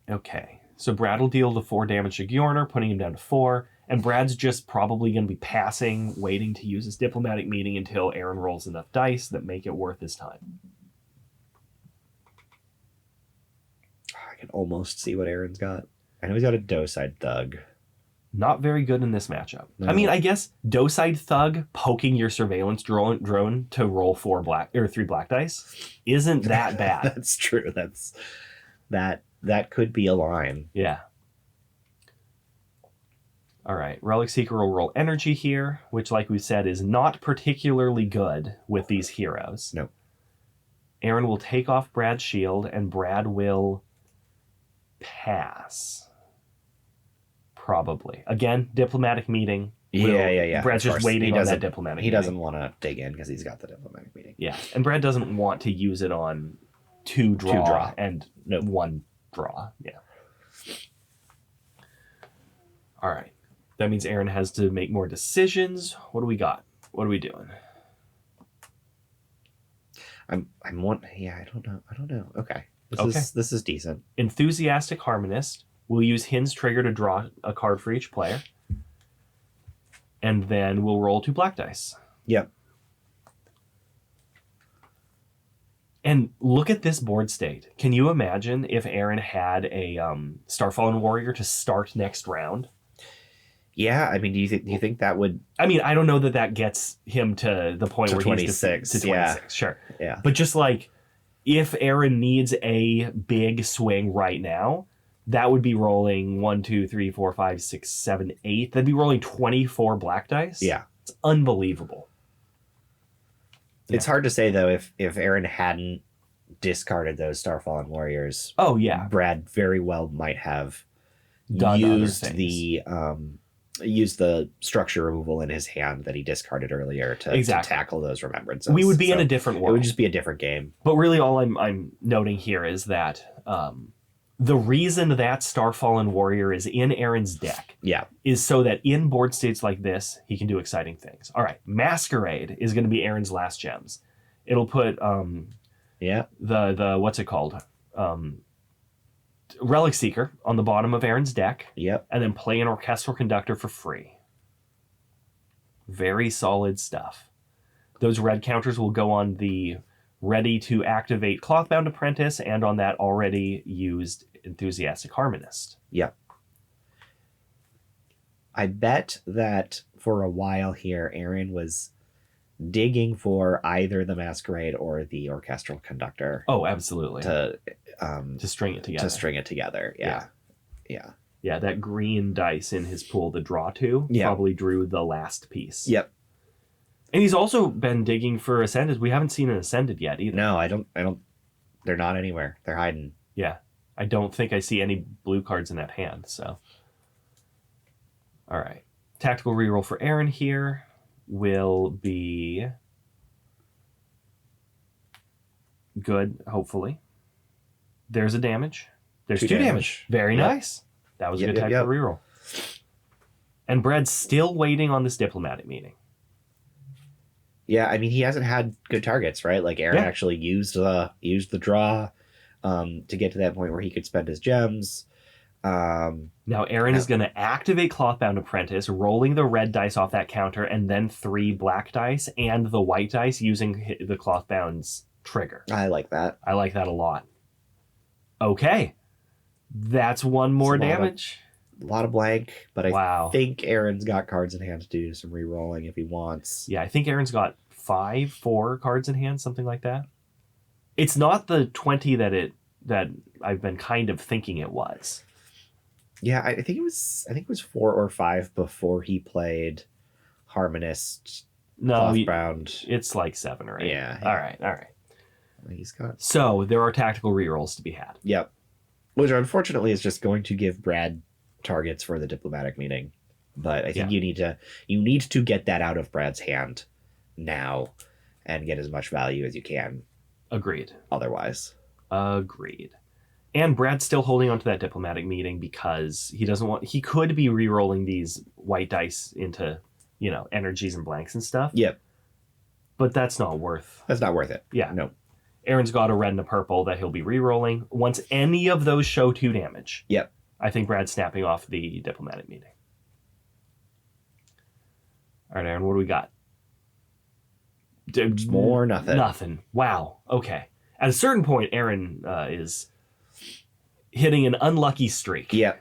Okay, so Brad will deal the 4 damage to Goyourner, putting him down to 4, and Brad's just probably going to be passing, waiting to use his diplomatic meeting until Aaron rolls enough dice that make it worth his time. I can almost see what Aaron's got. I know he's got a Doe-side Thug. Not very good in this matchup. No. I mean, I guess Doe-side Thug poking your surveillance drone to roll 3 black dice isn't that bad. That's true. That could be a line. Yeah. All right, Relic Seeker will roll energy here, which, like we said, is not particularly good with these heroes. No. Aaron will take off Brad's shield, and Brad will pass. Probably. Again, diplomatic meeting. Yeah. Brad's just waiting on that diplomatic meeting. He doesn't want to dig in because he's got the diplomatic meeting. Yeah, and Brad doesn't want to use it on 2 draw and 1 draw. Yeah. All right. That means Aaron has to make more decisions. What do we got? What are we doing? I don't know. Okay. This is decent. Enthusiastic Harmonist. We'll use Hin's trigger to draw a card for each player. And then we'll roll 2 black dice. Yep. And look at this board state. Can you imagine if Aaron had a Starfallen Warrior to start next round? Yeah, I mean, do you think that would... I mean, I don't know that gets him to the point where 26, he's to 26. Sure. Yeah. But just like, if Aaron needs a big swing right now, that would be rolling 1, 2, 3, 4, 5, 6, 7, 8. That'd be rolling 24 black dice. Yeah. It's unbelievable. It's hard to say, though, if Aaron hadn't discarded those Starfallen Warriors. Oh, yeah. Brad very well might have Done used the structure removal in his hand that he discarded earlier to tackle those remembrances. We would be in a different world. It would just be a different game. But really all I'm noting here is that the reason that Starfallen Warrior is in Aaron's deck is so that in board states like this, he can do exciting things. All right, Masquerade is going to be Aaron's last gems. It'll put the what's it called? Relic Seeker on the bottom of Aaron's deck. Yep. And then play an Orchestral Conductor for free. Very solid stuff. Those red counters will go on the ready to activate Clothbound Apprentice and on that already used Enthusiastic Harmonist. Yep. I bet that for a while here, Aaron was digging for either the Masquerade or the Orchestral Conductor. Oh, absolutely. To string it together. Yeah. Yeah, that green dice in his pool, the draw 2, probably drew the last piece. Yep. And he's also been digging for Ascended. We haven't seen an Ascended yet either. No, I don't. They're not anywhere. They're hiding. Yeah. I don't think I see any blue cards in that hand, so. All right. Tactical reroll for Aaron here will be good, hopefully. There's a damage. There's 2 damage. Very nice. That was a good tactical reroll. And Brad's still waiting on this diplomatic meeting. Yeah, I mean, he hasn't had good targets, right? Like, Aaron actually used the draw to get to that point where he could spend his gems. Now Aaron is going to activate Clothbound Apprentice, rolling the red dice off that counter, and then 3 black dice and the white dice using the Clothbound's trigger. I like that. I like that a lot. Okay. That's 1 more damage. a lot of blank, but I Wow. think Aaron's got cards in hand to do some re-rolling if he wants. Yeah, I think Aaron's got 4 cards in hand, something like that. It's not the 20 that I've been kind of thinking it was. Yeah, I think it was 4 or 5 before he played Harmonist. No, Bound. it's like 7 or 8. Yeah. All right. He's got. So there are tactical rerolls to be had. Yep. Which unfortunately is just going to give Brad targets for the diplomatic meeting. But I think you need to get that out of Brad's hand now and get as much value as you can. Agreed. Otherwise. Agreed. And Brad's still holding on to that diplomatic meeting because he could be re-rolling these white dice into, energies and blanks and stuff. Yep. But that's not worth it. Yeah. No. Aaron's got a red and a purple that he'll be re-rolling. Once any of those show 2 damage. Yep. I think Brad's snapping off the diplomatic meeting. All right, Aaron, what do we got? More nothing. Nothing. Wow. Okay. At a certain point, Aaron is hitting an unlucky streak. Yep.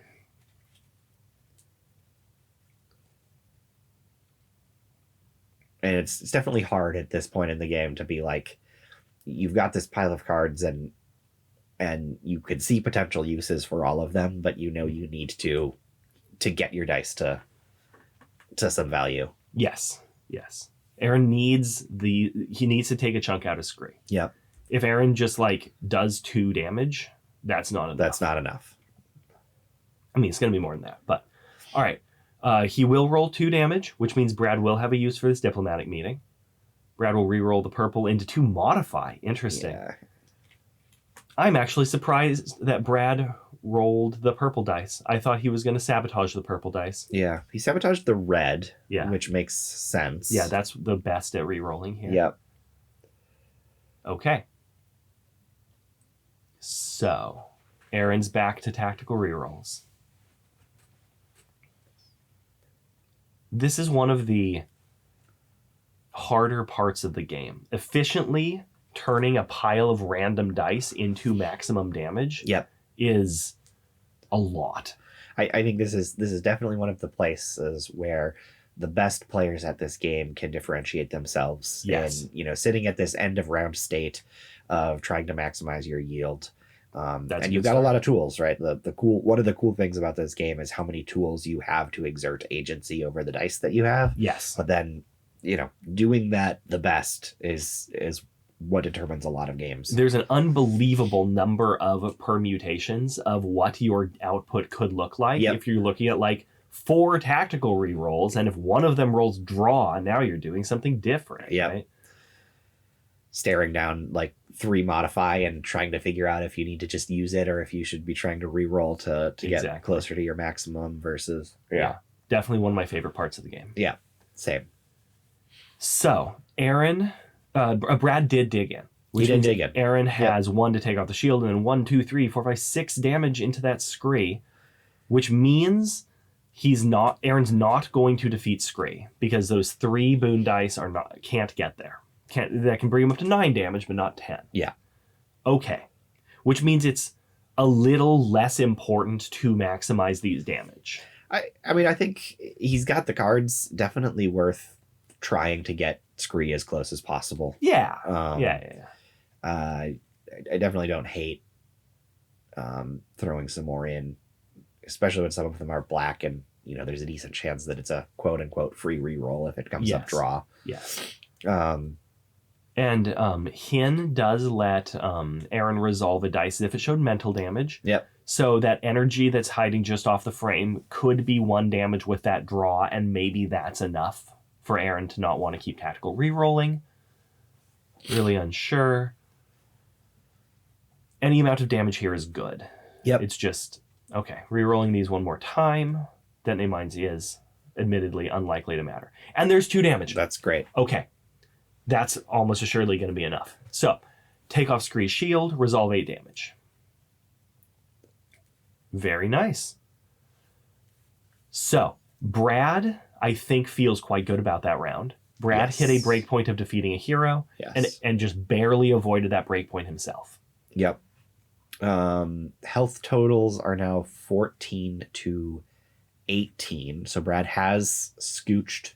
And it's definitely hard at this point in the game to be like, you've got this pile of cards and you could see potential uses for all of them, but you need to get your dice to some value. Yes. Aaron needs to take a chunk out of Scree. Yep. If Aaron just does 2 damage, that's not enough. I mean, it's going to be more than that, but all right. He will roll 2 damage, which means Brad will have a use for this diplomatic meeting. Brad will re-roll the purple into 2 modify. Interesting. Yeah. I'm actually surprised that Brad rolled the purple dice. I thought he was going to sabotage the purple dice. Yeah. He sabotaged the red, yeah, which makes sense. Yeah, that's the best at re-rolling here. Yep. Okay. So, Aaron's back to tactical re-rolls. This is one of the harder parts of the game. Efficiently turning a pile of random dice into maximum damage is a lot. I think this is definitely one of the places where the best players at this game can differentiate themselves. Yes. And, sitting at this end of round state of trying to maximize your yield. And you've got a lot of tools, right? One of the cool things about this game is how many tools you have to exert agency over the dice that you have. Yes. But then, doing that the best is what determines a lot of games. There's an unbelievable number of permutations of what your output could look like if you're looking at 4 tactical rerolls, and if one of them rolls draw, now you're doing something different. Yeah. Right? Staring down 3 modify and trying to figure out if you need to just use it or if you should be trying to re-roll to get closer to your maximum versus. Yeah. Definitely one of my favorite parts of the game. Yeah. Same. So, Aaron, Brad did dig in. He did dig in. Aaron has 1 to take off the shield, and then 1, 2, 3, 4, 5, 6 damage into that Scree, which means Aaron's not going to defeat Scree because those 3 boon dice can't get there. That can bring him up to 9 damage, but not 10. Yeah. Okay. Which means it's a little less important to maximize these damage. I mean, I think he's got the cards. Definitely worth trying to get Scree as close as possible. Yeah. I definitely don't hate throwing some more in, especially when some of them are black and, there's a decent chance that it's a quote-unquote free reroll if it comes up draw. Yes. And Hin does let Aaron resolve a dice if it showed mental damage. Yep. So that energy that's hiding just off the frame could be 1 damage with that draw, and maybe that's enough for Aaron to not want to keep tactical re-rolling. Really unsure. Any amount of damage here is good. Yep. It's just, okay, re-rolling these 1 more time. Detonate Mines is admittedly unlikely to matter. And there's 2 damage. That's great. Okay. That's almost assuredly going to be enough. So, take off Scree's shield, resolve 8 damage. Very nice. So, Brad, I think, feels quite good about that round. Brad hit a breakpoint of defeating a hero and just barely avoided that breakpoint himself. Yep. Health totals are now 14 to 18. So Brad has scooched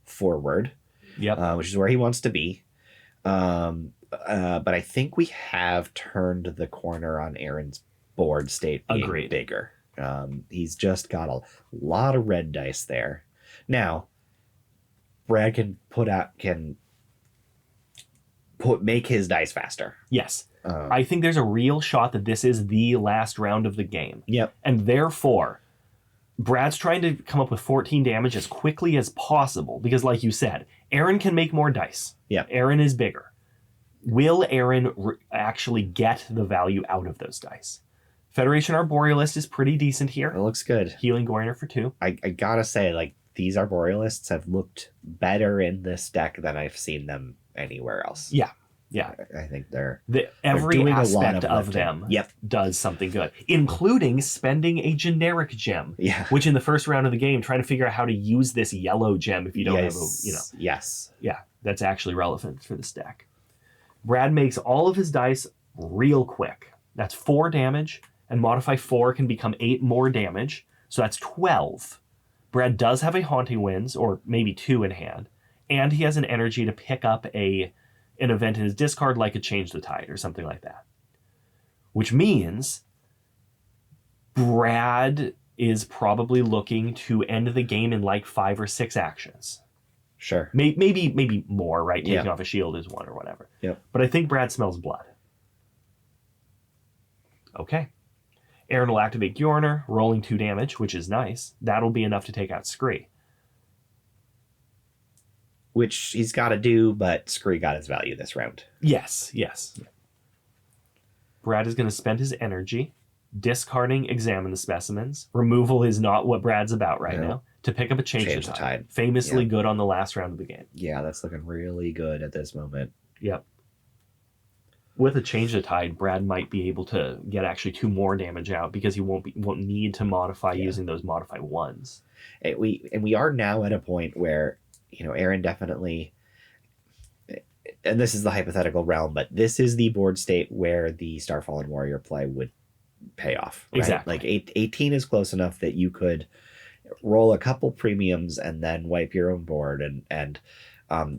forward, Yep. which is where he wants to be. But I think we have turned the corner on Aaron's board state being Agreed. bigger. He's just got a lot of red dice there. Now, Brad can make his dice faster. Yes. I think there's a real shot that this is the last round of the game. Yep. And therefore, Brad's trying to come up with 14 damage as quickly as possible because, like you said, Aaron can make more dice. Yep. Aaron is bigger. Will Aaron actually get the value out of those dice? Federation Arborealist is pretty decent here. It looks good. Healing Goyourner for 2. I gotta say, like, these Arborealists have looked better in this deck than I've seen them anywhere else. Yeah. I think they're Every doing a lot aspect of of lifting. them Yep. does something good, including spending a generic gem. Yeah. Which in the first round of the game, trying to figure out how to use this yellow gem if you don't have a, Yes. Yeah, that's actually relevant for this deck. Brad makes all of his dice real quick. That's 4 damage, and modify 4 can become 8 more damage, so that's 12. Brad does have a Haunting Winds, or maybe 2 in hand, and he has an energy to pick up an event in his discard, like a Change the Tide or something like that. Which means Brad is probably looking to end the game in like 5 or 6 actions. Sure. Maybe more, right? Taking Yeah. off a shield is 1 or whatever. Yep. But I think Brad smells blood. Okay. Aaron will activate Goyourner, rolling 2 damage, which is nice. That'll be enough to take out Scree. Which he's got to do, but Scree got his value this round. Yes. Brad is going to spend his energy discarding Examine the Specimens. Removal is not what Brad's about right now. To pick up a Change the Tide. Famously good on the last round of the game. Yeah, that's looking really good at this moment. Yep. With a Change the Tide, Brad might be able to get actually 2 more damage out because he won't need to modify using those modify 1s. And we are now at a point where, Aaron definitely, and this is the hypothetical realm, but this is the board state where the Starfallen Warrior play would pay off. Right? Exactly. Like 18 is close enough that you could roll a couple premiums and then wipe your own board, and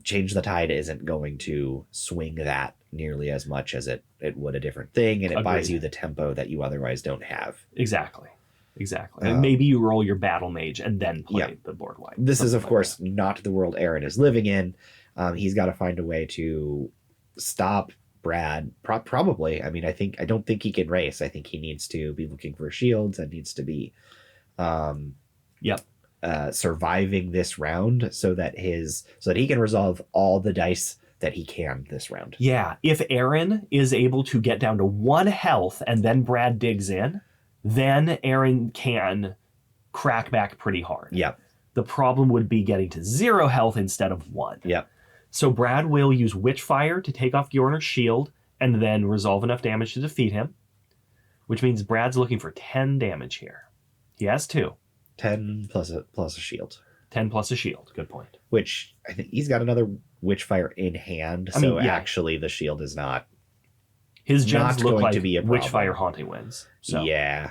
Change the Tide isn't going to swing that nearly as much as it would a different thing, and it buys you the tempo that you otherwise don't have. Exactly. And maybe you roll your Battle Mage and then play the board wipe. This is, of course, not the world Aaron is living in. He's got to find a way to stop Brad. Probably. I mean, I don't think he can race. I think he needs to be looking for shields and needs to be surviving this round so that he can resolve all the dice that he can this round. Yeah. If Aaron is able to get down to 1 health and then Brad digs in, then Aaron can crack back pretty hard. Yep. The problem would be getting to 0 health instead of 1. Yep. So Brad will use Witchfire to take off Goyourner's shield and then resolve enough damage to defeat him, which means Brad's looking for 10 damage here. He has 2. 10 plus a shield. 10 plus a shield. Good point. Which I think he's got another Witchfire in hand, actually the shield is not. His gems look like to be a problem. Witchfire Haunting Winds. So. Yeah,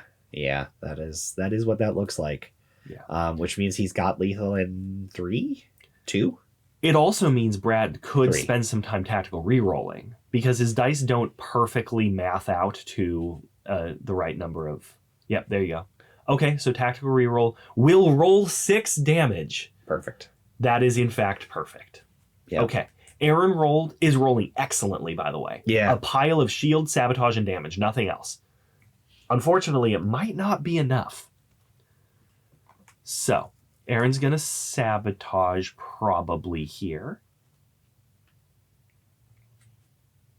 that is what that looks like. Yeah. Which means he's got lethal in 2. It also means Brad could 3. spend some time tactical re-rolling because his dice don't perfectly math out to the right number of. Yep, there you go. Okay, so tactical re-roll will roll 6 damage. Perfect. That is in fact perfect. Yeah. Okay. Aaron is rolling excellently, by the way. Yeah. A pile of shield, sabotage, and damage, nothing else. Unfortunately, it might not be enough. So, Aaron's going to sabotage probably here.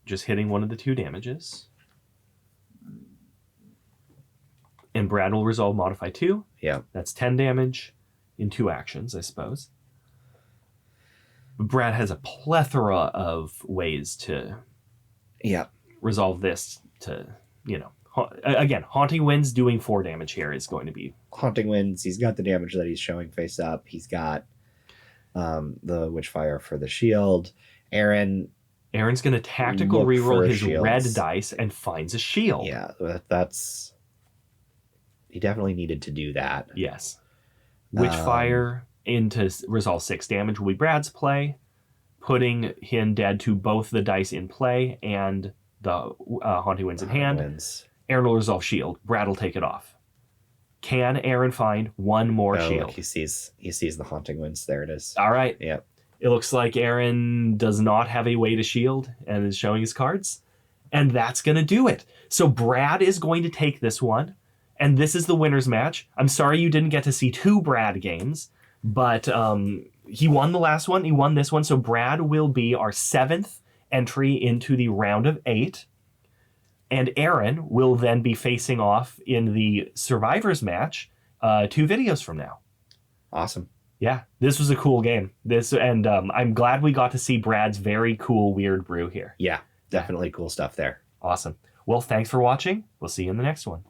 Just hitting one of the 2 damages. And Brad will resolve modify 2. Yeah. That's 10 damage in 2 actions, I suppose. Brad has a plethora of ways to resolve this to, again, Haunting Winds doing 4 damage here is going to be... Haunting Winds, he's got the damage that he's showing face up. He's got the Witchfire for the shield. Aaron's going to tactical reroll his red dice and finds a shield. Yeah, he definitely needed to do that. Yes. Witchfire into resolve 6 damage will be Brad's play, putting him dead to both the dice in play and the Haunting Winds in hand. Wins. Aaron will resolve shield. Brad will take it off. Can Aaron find one more Oh, shield? look, he sees the Haunting Winds. There it is. All right. Yep. It looks like Aaron does not have a way to shield and is showing his cards. And that's going to do it. So Brad is going to take this one. And this is the winner's match. I'm sorry you didn't get to see 2 Brad games, but he won the last one. He won this one. So Brad will be our 7th entry into the round of 8. And Aaron will then be facing off in the Survivors match 2 videos from now. Awesome. Yeah, this was a cool game. I'm glad we got to see Brad's very cool weird brew here. Yeah, definitely cool stuff there. Awesome. Well, thanks for watching. We'll see you in the next one.